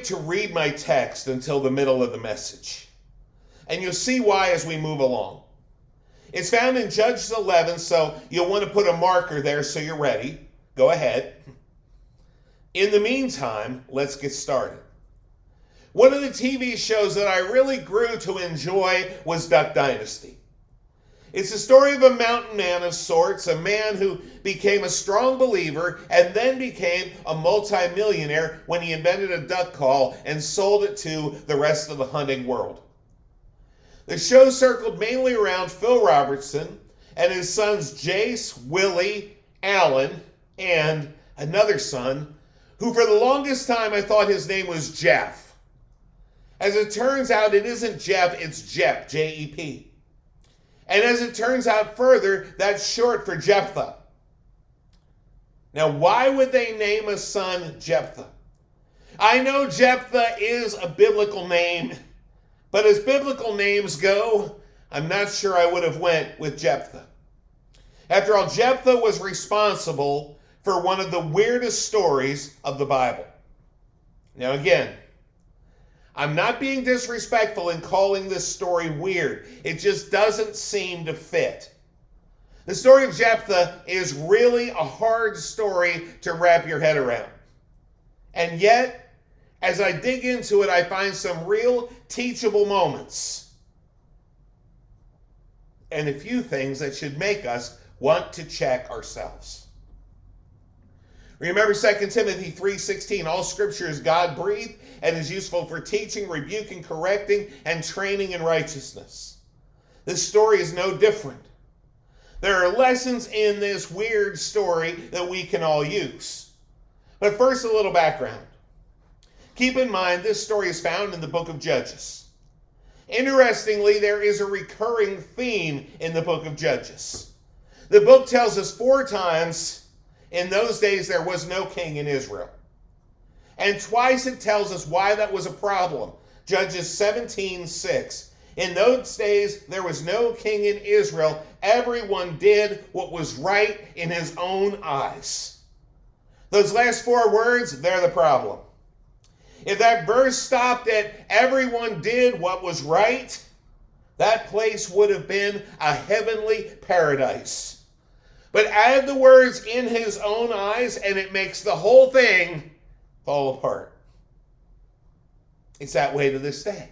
to read my text until the middle of the message. And you'll see why as we move along. It's found in Judges 11, so you'll want to put a marker there so you're ready. Go ahead. In the meantime, let's get started. One of the TV shows that I really grew to enjoy was Duck Dynasty. It's the story of a mountain man of sorts, a man who became a strong believer and then became a multimillionaire when he invented a duck call and sold it to the rest of the hunting world. The show circled mainly around Phil Robertson and his sons Jace, Willie, Alan, and another son, who for the longest time I thought his name was Jeff. As it turns out, it isn't Jeff, it's Jep, J-E-P. And as it turns out further, that's short for Jepthah. Now, why would they name a son Jepthah? I know Jepthah is a biblical name, but as biblical names go, I'm not sure I would have went with Jepthah. After all, Jepthah was responsible for one of the weirdest stories of the Bible. Now again, I'm not being disrespectful in calling this story weird. It just doesn't seem to fit. The story of Jepthah is really a hard story to wrap your head around. And yet, as I dig into it, I find some real teachable moments. And a few things that should make us want to check ourselves. Remember 2 Timothy 3:16, all scripture is God-breathed and is useful for teaching, rebuking, correcting, and training in righteousness. This story is no different. There are lessons in this weird story that we can all use. But first, a little background. Keep in mind, this story is found in the book of Judges. Interestingly, there is a recurring theme in the book of Judges. The book tells us 4 times in those days there was no king in Israel. And twice it tells us why that was a problem. Judges 17:6. In those days there was no king in Israel. Everyone did what was right in his own eyes. Those last 4 words, they're the problem. If that verse stopped at everyone did what was right, that place would have been a heavenly paradise. But add the words in his own eyes and it makes the whole thing fall apart. It's that way to this day.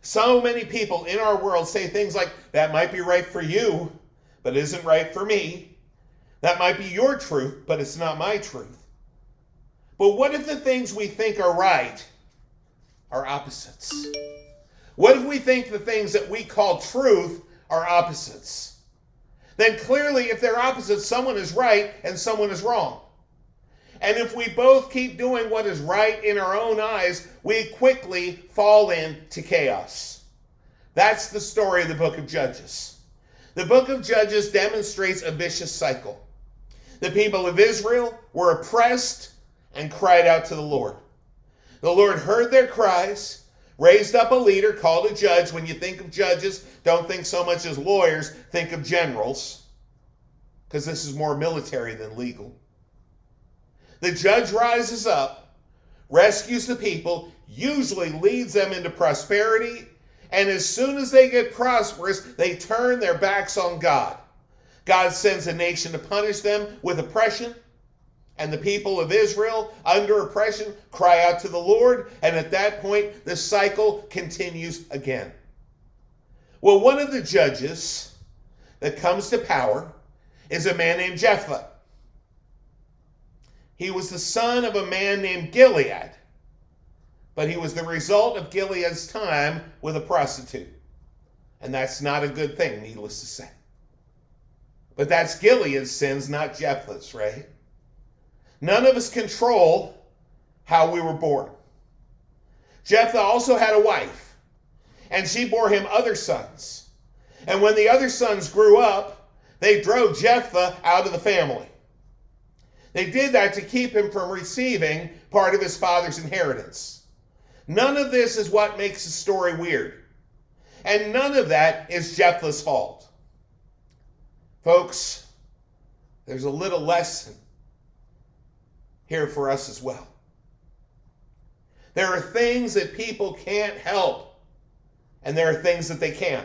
So many people in our world say things like, that might be right for you, but isn't right for me. That might be your truth, but it's not my truth. But what if the things we think are right are opposites? What if we think the things that we call truth are opposites? Then clearly, if they're opposites, someone is right and someone is wrong. And if we both keep doing what is right in our own eyes, we quickly fall into chaos. That's the story of the book of Judges. The book of Judges demonstrates a vicious cycle. The people of Israel were oppressed and cried out to the Lord. The Lord heard their cries, raised up a leader called a judge. When you think of judges, don't think so much as lawyers, think of generals, because this is more military than legal. The judge rises up, rescues the people, usually leads them into prosperity, and as soon as they get prosperous, they turn their backs on God. God sends a nation to punish them with oppression, and the people of Israel, under oppression, cry out to the Lord, and at that point, the cycle continues again. Well, one of the judges that comes to power is a man named Jepthah. He was the son of a man named Gilead, but he was the result of Gilead's time with a prostitute. And that's not a good thing, needless to say. But that's Gilead's sins, not Jephtha's, right? None of us control how we were born. Jepthah also had a wife, and she bore him other sons. And when the other sons grew up, they drove Jepthah out of the family. They did that to keep him from receiving part of his father's inheritance. None of this is what makes the story weird. And none of that is Jephtha's fault. Folks, there's a little lesson here for us as well. There are things that people can't help, and there are things that they can.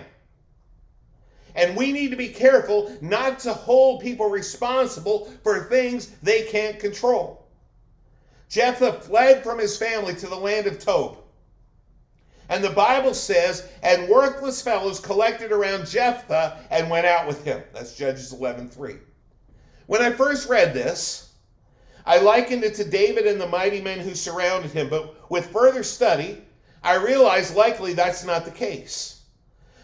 And we need to be careful not to hold people responsible for things they can't control. Jepthah fled from his family to the land of CoB. And the Bible says, and worthless fellows collected around Jepthah and went out with him. That's Judges 11:3. When I first read this, I likened it to David and the mighty men who surrounded him. But with further study, I realized likely that's not the case.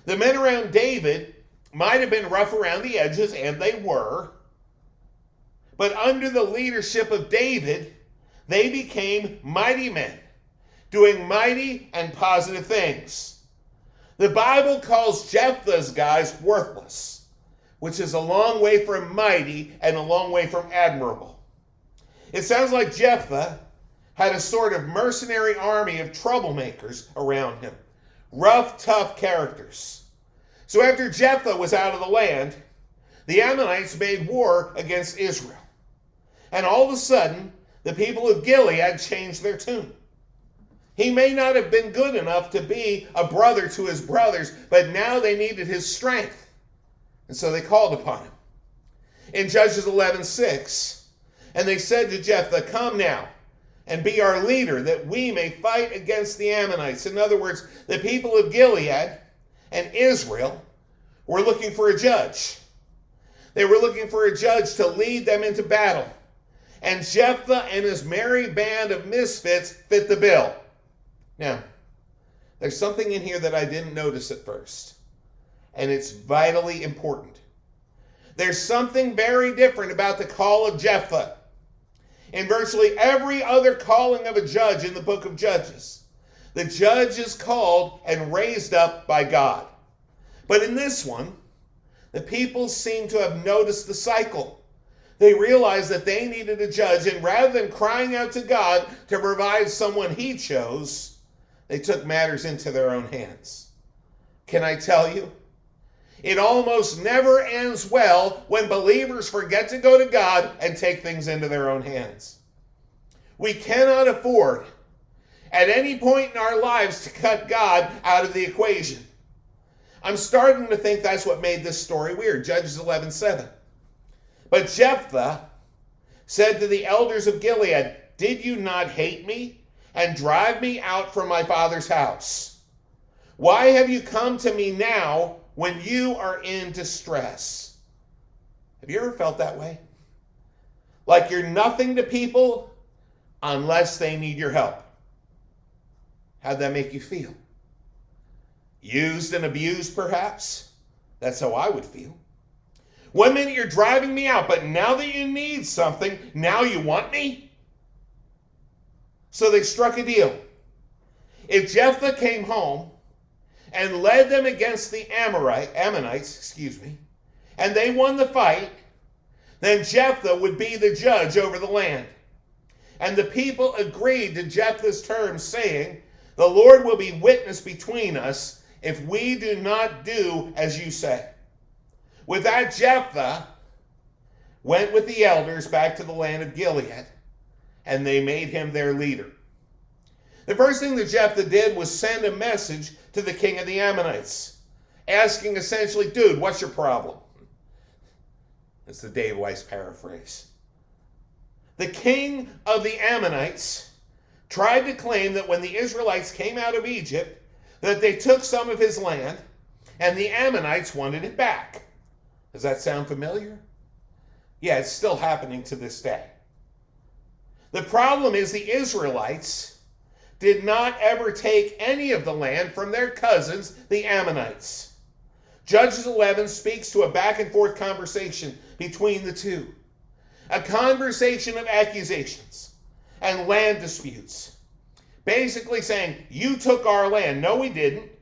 The men around David might have been rough around the edges, and they were. But under the leadership of David, they became mighty men, doing mighty and positive things. The Bible calls Jepthah's guys worthless, which is a long way from mighty and a long way from admirable. It sounds like Jepthah had a sort of mercenary army of troublemakers around him, rough, tough characters. So after Jepthah was out of the land, the Ammonites made war against Israel. And all of a sudden, the people of Gilead changed their tune. He may not have been good enough to be a brother to his brothers, but now they needed his strength. And so they called upon him. In Judges 11:6, and they said to Jepthah, "Come now, and be our leader, that we may fight against the Ammonites." In other words, the people of Gilead and Israel were looking for a judge. They were looking for a judge to lead them into battle. And Jepthah and his merry band of misfits fit the bill. Now, there's something in here that I didn't notice at first, and it's vitally important. There's something very different about the call of Jepthah. In virtually every other calling of a judge in the book of Judges, the judge is called and raised up by God. But in this one, the people seem to have noticed the cycle. They realized that they needed a judge, and rather than crying out to God to provide someone he chose, they took matters into their own hands. Can I tell you? It almost never ends well when believers forget to go to God and take things into their own hands. We cannot afford at any point in our lives to cut God out of the equation. I'm starting to think that's what made this story weird. Judges 11:7. But Jepthah said to the elders of Gilead, "Did you not hate me and drive me out from my father's house? Why have you come to me now when you are in distress?" Have you ever felt that way? Like you're nothing to people unless they need your help. How'd that make you feel? Used and abused, perhaps? That's how I would feel. One minute you're driving me out, but now that you need something, now you want me? So they struck a deal. If Jepthah came home and led them against the Ammonites, and they won the fight, then Jepthah would be the judge over the land. And the people agreed to Jepthah's terms, saying, "The Lord will be witness between us if we do not do as you say." With that, Jepthah went with the elders back to the land of Gilead, and they made him their leader. The first thing that Jepthah did was send a message to the king of the Ammonites, asking essentially, "Dude, what's your problem?" It's the Dave Weiss paraphrase. The king of the Ammonites tried to claim that when the Israelites came out of Egypt, that they took some of his land, and the Ammonites wanted it back. Does that sound familiar? Yeah, it's still happening to this day. The problem is the Israelites did not ever take any of the land from their cousins, the Ammonites. Judges 11 speaks to a back and forth conversation between the two. A conversation of accusations and land disputes. Basically saying, "You took our land." "No, we didn't.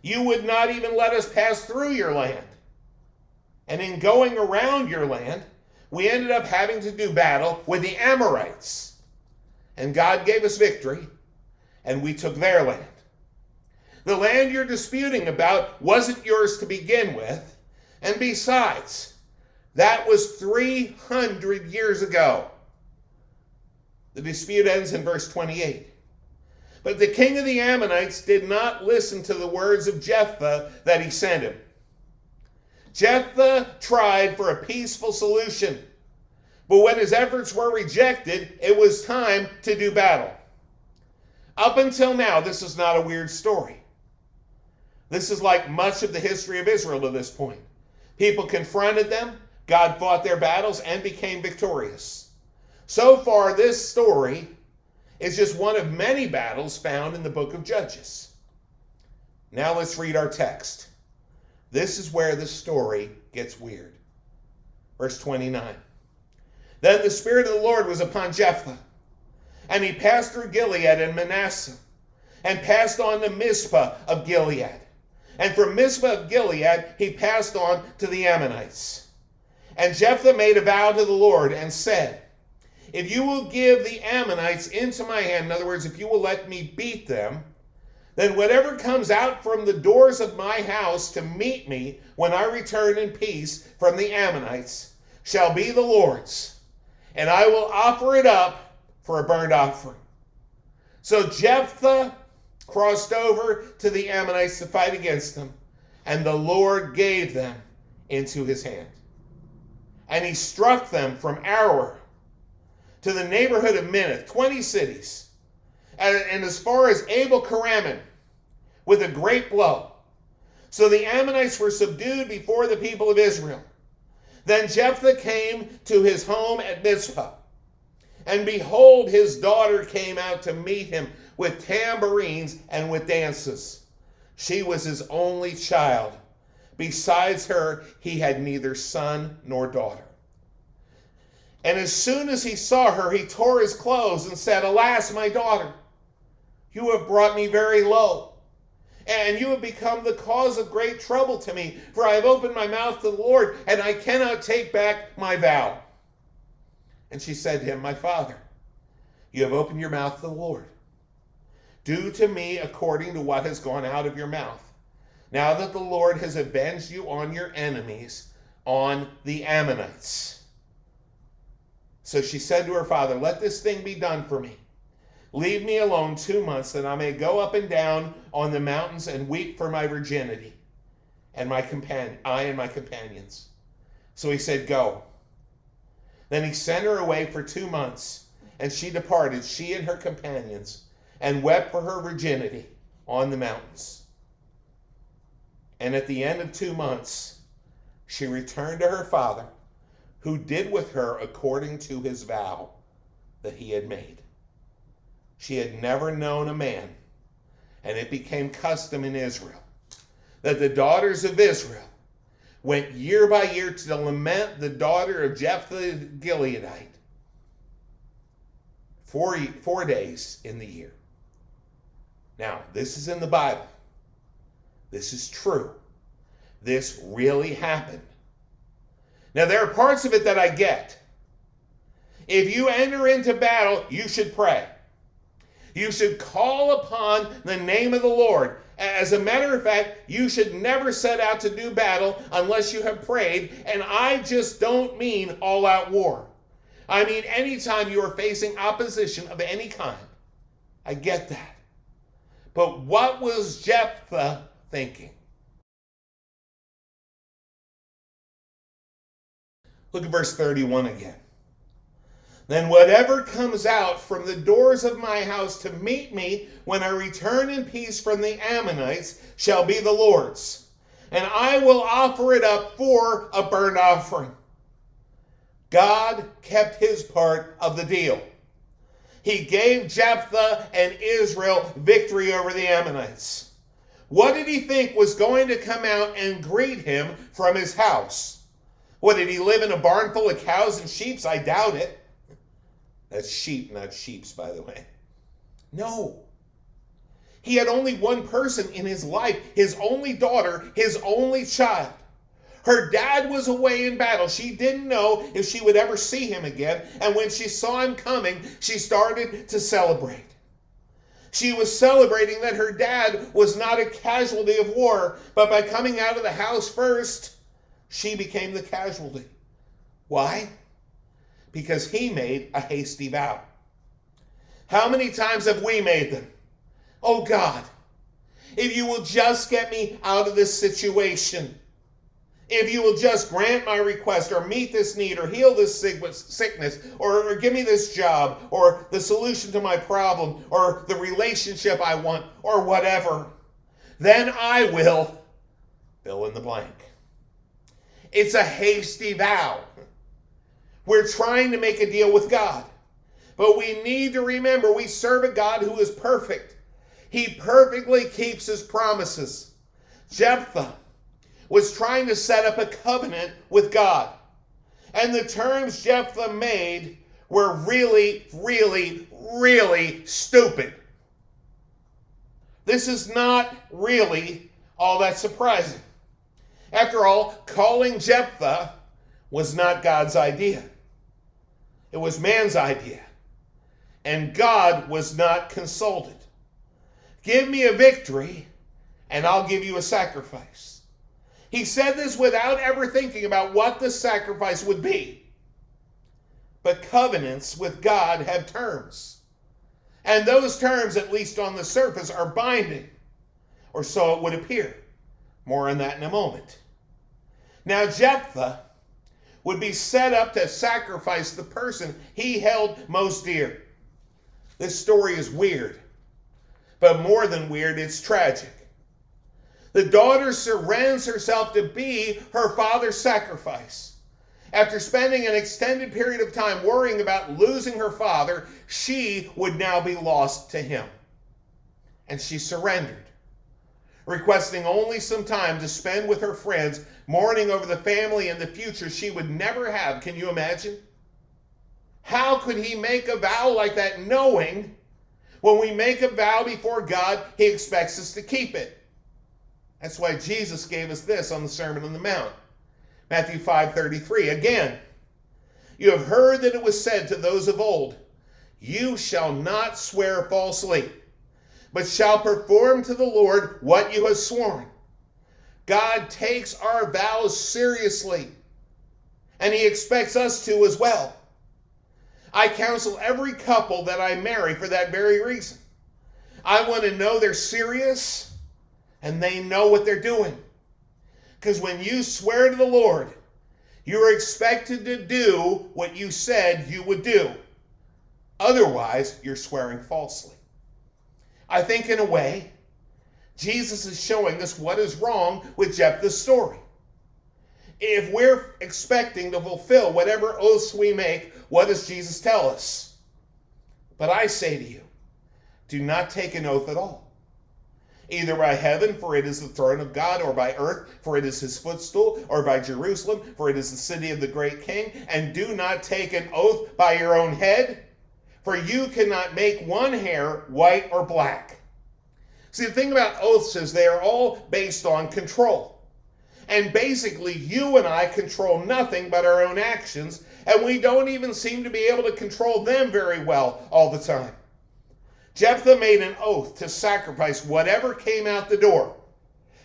You would not even let us pass through your land. And in going around your land, we ended up having to do battle with the Amorites. And God gave us victory, and we took their land. The land you're disputing about wasn't yours to begin with, and besides, that was 300 years ago." The dispute ends in verse 28. But the king of the Ammonites did not listen to the words of Jepthah that he sent him. Jepthah tried for a peaceful solution, but when his efforts were rejected, it was time to do battle. Up until now, this is not a weird story. This is like much of the history of Israel to this point. People confronted them, God fought their battles, and became victorious. So far, this story is just one of many battles found in the book of Judges. Now let's read our text. This is where the story gets weird. Verse 29. Then the Spirit of the Lord was upon Jepthah, and he passed through Gilead and Manasseh, and passed on to Mizpah of Gilead. And from Mizpah of Gilead he passed on to the Ammonites. And Jepthah made a vow to the Lord and said, if you will give the Ammonites into my hand, in other words, if you will let me beat them, then whatever comes out from the doors of my house to meet me when I return in peace from the Ammonites shall be the Lord's, and I will offer it up for a burnt offering. So Jepthah crossed over to the Ammonites to fight against them, and the Lord gave them into his hand. And he struck them from Aroer to the neighborhood of Minnith, 20 cities, and as far as Abel-Keramim, with a great blow. So the Ammonites were subdued before the people of Israel. Then Jepthah came to his home at Mizpah, and behold, his daughter came out to meet him with tambourines and with dances. She was his only child. Besides her, he had neither son nor daughter. And as soon as he saw her, he tore his clothes and said, alas, my daughter, you have brought me very low, and you have become the cause of great trouble to me, for I have opened my mouth to the Lord, and I cannot take back my vow. And she said to him, my father, you have opened your mouth to the Lord. Do to me according to what has gone out of your mouth, now that the Lord has avenged you on your enemies, on the Ammonites. So she said to her father, let this thing be done for me. Leave me alone 2 months, that I may go up and down on the mountains and weep for my virginity, and I and my companions. So he said, go. Then he sent her away for 2 months, and she departed, she and her companions, and wept for her virginity on the mountains. And at the end of 2 months, she returned to her father, who did with her according to his vow that he had made. She had never known a man, and it became custom in Israel that the daughters of Israel went year by year to lament the daughter of Jepthah the Gileadite 4 days in the year. Now, this is in the Bible. This is true. This really happened. Now, there are parts of it that I get. If you enter into battle, you should pray. You should call upon the name of the Lord. As a matter of fact, you should never set out to do battle unless you have prayed. And I just don't mean all-out war. I mean anytime you are facing opposition of any kind. I get that. But what was Jepthah thinking? Look at verse 31 again. Then whatever comes out from the doors of my house to meet me when I return in peace from the Ammonites shall be the Lord's, and I will offer it up for a burnt offering. God kept his part of the deal. He gave Jepthah and Israel victory over the Ammonites. What did he think was going to come out and greet him from his house? What, did he live in a barn full of cows and sheep? I doubt it. That's sheep, not sheeps, by the way. No. He had only one person in his life, his only daughter, his only child. Her dad was away in battle. She didn't know if she would ever see him again. And when she saw him coming, she started to celebrate. She was celebrating that her dad was not a casualty of war, but by coming out of the house first, she became the casualty. Why? Because he made a hasty vow. How many times have we made them? Oh God, if you will just get me out of this situation, if you will just grant my request or meet this need or heal this sickness or give me this job or the solution to my problem or the relationship I want or whatever, then I will fill in the blank. It's a hasty vow. We're trying to make a deal with God. But we need to remember we serve a God who is perfect. He perfectly keeps his promises. Jepthah was trying to set up a covenant with God. And the terms Jepthah made were really, really, really stupid. This is not really all that surprising. After all, calling Jepthah was not God's idea. It was man's idea. And God was not consulted. Give me a victory, and I'll give you a sacrifice. He said this without ever thinking about what the sacrifice would be. But covenants with God have terms. And those terms, at least on the surface, are binding. Or so it would appear. More on that in a moment. Now Jepthah would be set up to sacrifice the person he held most dear. This story is weird. But more than weird, it's tragic. The daughter surrenders herself to be her father's sacrifice. After spending an extended period of time worrying about losing her father, she would now be lost to him. And she surrendered, requesting only some time to spend with her friends, mourning over the family and the future she would never have. Can you imagine? How could he make a vow like that, knowing when we make a vow before God, he expects us to keep it? That's why Jesus gave us this on the Sermon on the Mount. Matthew 5:33. Again, you have heard that it was said to those of old, you shall not swear falsely, but shall perform to the Lord what you have sworn. God takes our vows seriously, and he expects us to as well. I counsel every couple that I marry for that very reason. I want to know they're serious and they know what they're doing. Because when you swear to the Lord, you're expected to do what you said you would do. Otherwise, you're swearing falsely. I think in a way, Jesus is showing us what is wrong with Jepthah's story. If we're expecting to fulfill whatever oaths we make, what does Jesus tell us? But I say to you, do not take an oath at all. Either by heaven, for it is the throne of God, or by earth, for it is his footstool, or by Jerusalem, for it is the city of the great king. And do not take an oath by your own head, for you cannot make one hair white or black. See, the thing about oaths is they are all based on control. And basically, you and I control nothing but our own actions, and we don't even seem to be able to control them very well all the time. Jepthah made an oath to sacrifice whatever came out the door,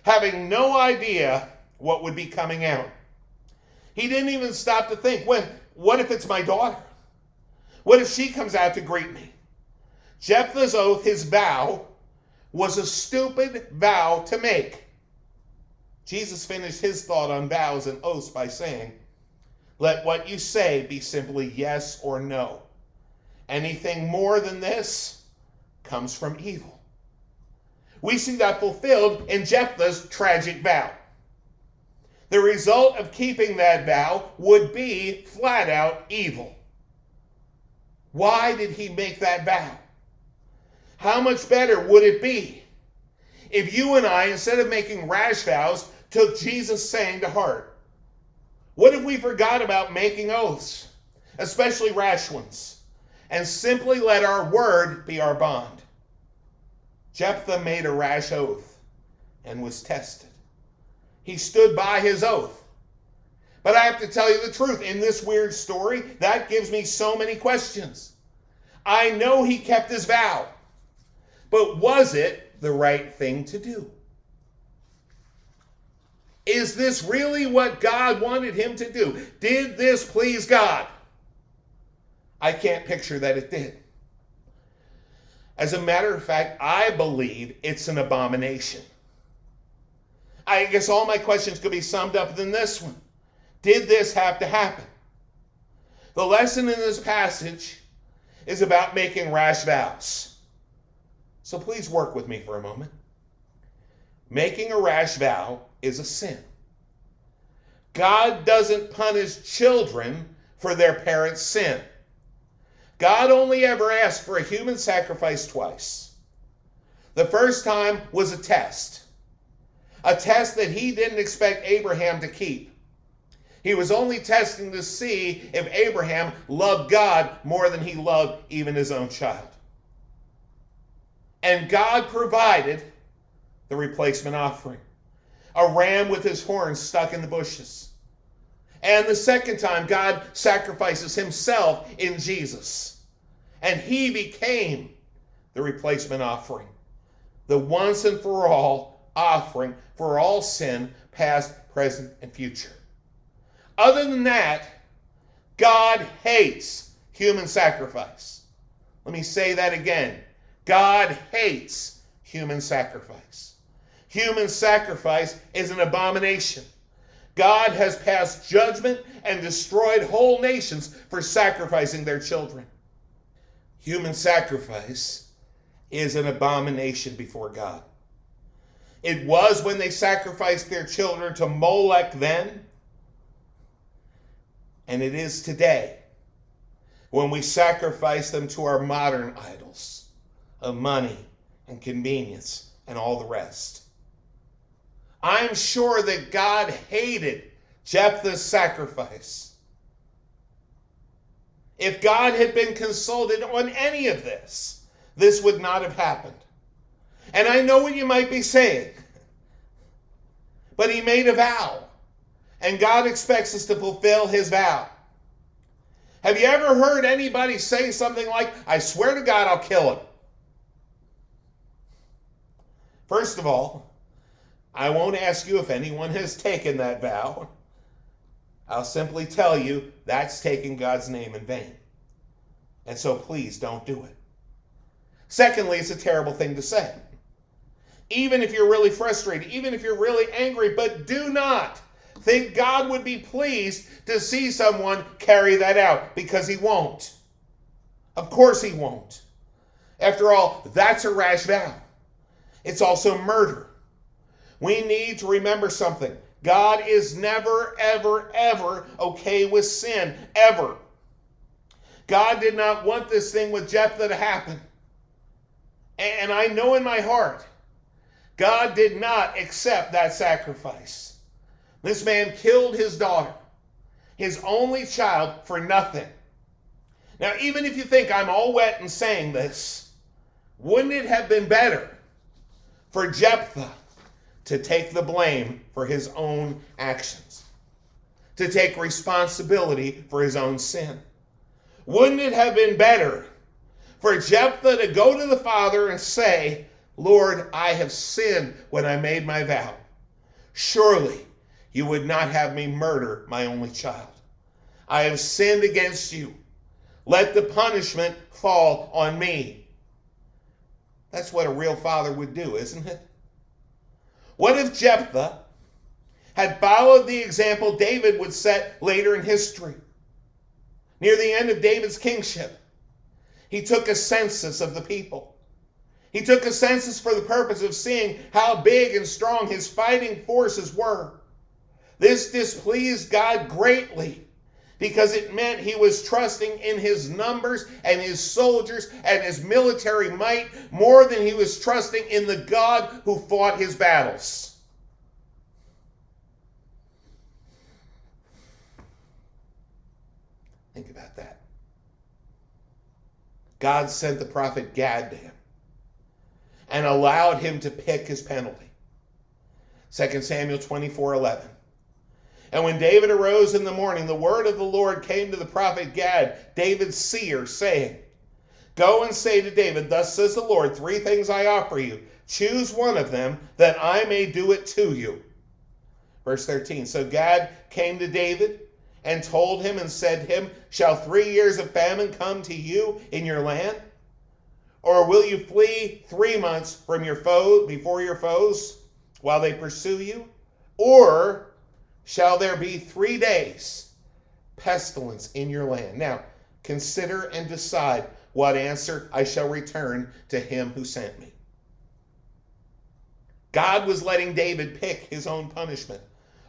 having no idea what would be coming out. He didn't even stop to think, what if it's my daughter? What if she comes out to greet me? Jepthah's oath, his vow, was a stupid vow to make. Jesus finished his thought on vows and oaths by saying, let what you say be simply yes or no. Anything more than this comes from evil. We see that fulfilled in Jepthah's tragic vow. The result of keeping that vow would be flat out evil. Why did he make that vow? How much better would it be if you and I, instead of making rash vows, took Jesus' saying to heart? What if we forgot about making oaths, especially rash ones, and simply let our word be our bond? Jepthah made a rash oath and was tested. He stood by his oath. But I have to tell you the truth, in this weird story, that gives me so many questions. I know he kept his vow, but was it the right thing to do? Is this really what God wanted him to do? Did this please God? I can't picture that it did. As a matter of fact, I believe it's an abomination. I guess all my questions could be summed up in this one. Did this have to happen? The lesson in this passage is about making rash vows. So please work with me for a moment. Making a rash vow is a sin. God doesn't punish children for their parents' sin. God only ever asked for a human sacrifice twice. The first time was a test that he didn't expect Abraham to keep. He was only testing to see if Abraham loved God more than he loved even his own child. And God provided the replacement offering, a ram with his horns stuck in the bushes. And the second time, God sacrifices himself in Jesus. And he became the replacement offering, the once and for all offering for all sin, past, present, and future. Other than that, God hates human sacrifice. Let me say that again. God hates human sacrifice. Human sacrifice is an abomination. God has passed judgment and destroyed whole nations for sacrificing their children. Human sacrifice is an abomination before God. It was when they sacrificed their children to Molech then, and it is today when we sacrifice them to our modern idols of money and convenience and all the rest. I'm sure that God hated Jepthah's sacrifice. If God had been consulted on any of this, this would not have happened. And I know what you might be saying, but he made a vow, and God expects us to fulfill his vow. Have you ever heard anybody say something like, I swear to God I'll kill him? First of all, I won't ask you if anyone has taken that vow. I'll simply tell you that's taking God's name in vain. And so please don't do it. Secondly, it's a terrible thing to say. Even if you're really frustrated, even if you're really angry, but do not think God would be pleased to see someone carry that out, because he won't. Of course he won't. After all, that's a rash vow. It's also murder. We need to remember something. God is never, ever, ever okay with sin, ever. God did not want this thing with Jepthah to happen. And I know in my heart, God did not accept that sacrifice. This man killed his daughter, his only child, for nothing. Now, even if you think I'm all wet in saying this, wouldn't it have been better for Jepthah to take the blame for his own actions, to take responsibility for his own sin? Wouldn't it have been better for Jepthah to go to the father and say, Lord, I have sinned when I made my vow. Surely you would not have me murder my only child. I have sinned against you. Let the punishment fall on me. That's what a real father would do, isn't it? What if Jepthah had followed the example David would set later in history? Near the end of David's kingship, he took a census of the people. He took a census for the purpose of seeing how big and strong his fighting forces were. This displeased God greatly, because it meant he was trusting in his numbers and his soldiers and his military might more than he was trusting in the God who fought his battles. Think about that. God sent the prophet Gad to him and allowed him to pick his penalty. 2 Samuel 24:11. And when David arose in the morning, the word of the Lord came to the prophet Gad, David's seer, saying, Go and say to David, Thus says the Lord, 3 things I offer you. Choose one of them, that I may do it to you. Verse 13. So Gad came to David and told him and said to him, Shall 3 years of famine come to you in your land? Or will you flee 3 months from your foe before your foes while they pursue you? Or shall there be 3 days pestilence in your land? Now, consider and decide what answer I shall return to him who sent me. God was letting David pick his own punishment.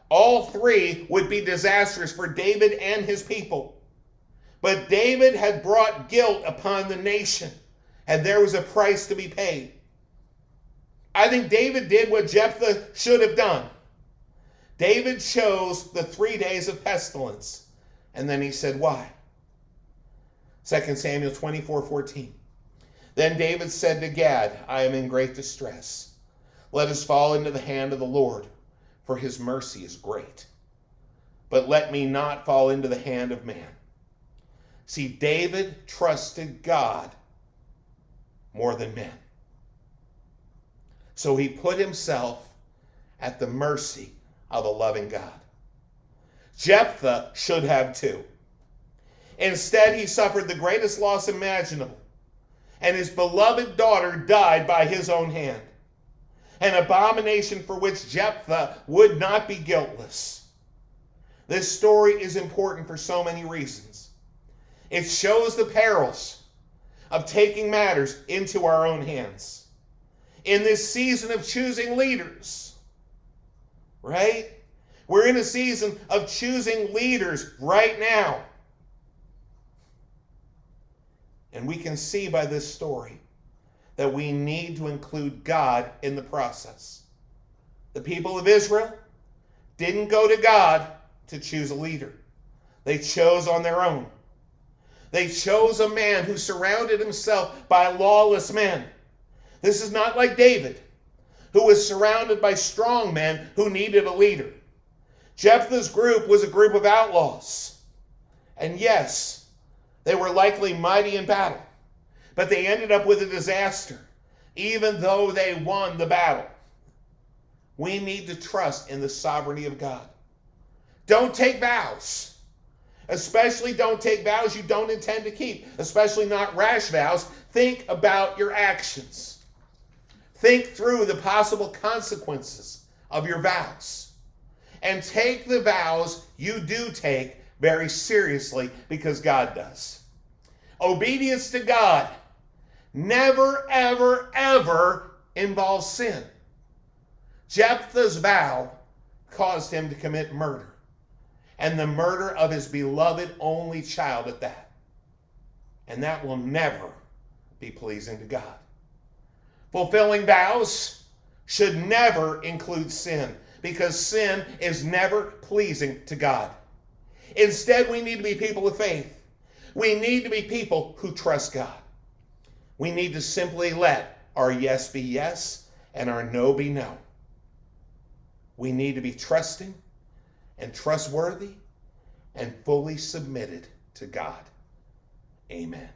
All 3 would be disastrous for David and his people. But David had brought guilt upon the nation, and there was a price to be paid. I think David did what Jepthah should have done. David chose the 3 days of pestilence, and then he said, why? 2 Samuel 24:14. Then David said to Gad, I am in great distress. Let us fall into the hand of the Lord, for his mercy is great. But let me not fall into the hand of man. See, David trusted God more than men. So he put himself at the mercy of a loving God. Jepthah should have too. Instead, he suffered the greatest loss imaginable, and his beloved daughter died by his own hand, an abomination for which Jepthah would not be guiltless. This story is important for so many reasons. It shows the perils of taking matters into our own hands. In this season of choosing leaders, right? We're in a season of choosing leaders right now. And we can see by this story that we need to include God in the process. The people of Israel didn't go to God to choose a leader. They chose on their own. They chose a man who surrounded himself by lawless men. This is not like David, who was surrounded by strong men who needed a leader. Jepthah's group was a group of outlaws. And yes, they were likely mighty in battle, but they ended up with a disaster, even though they won the battle. We need to trust in the sovereignty of God. Don't take vows. Especially don't take vows you don't intend to keep, especially not rash vows. Think about your actions. Think through the possible consequences of your vows. And take the vows you do take very seriously, because God does. Obedience to God never, ever, ever involves sin. Jepthah's vow caused him to commit murder, and the murder of his beloved only child at that. And that will never be pleasing to God. Fulfilling vows should never include sin, because sin is never pleasing to God. Instead, we need to be people of faith. We need to be people who trust God. We need to simply let our yes be yes and our no be no. We need to be trusting and trustworthy and fully submitted to God. Amen.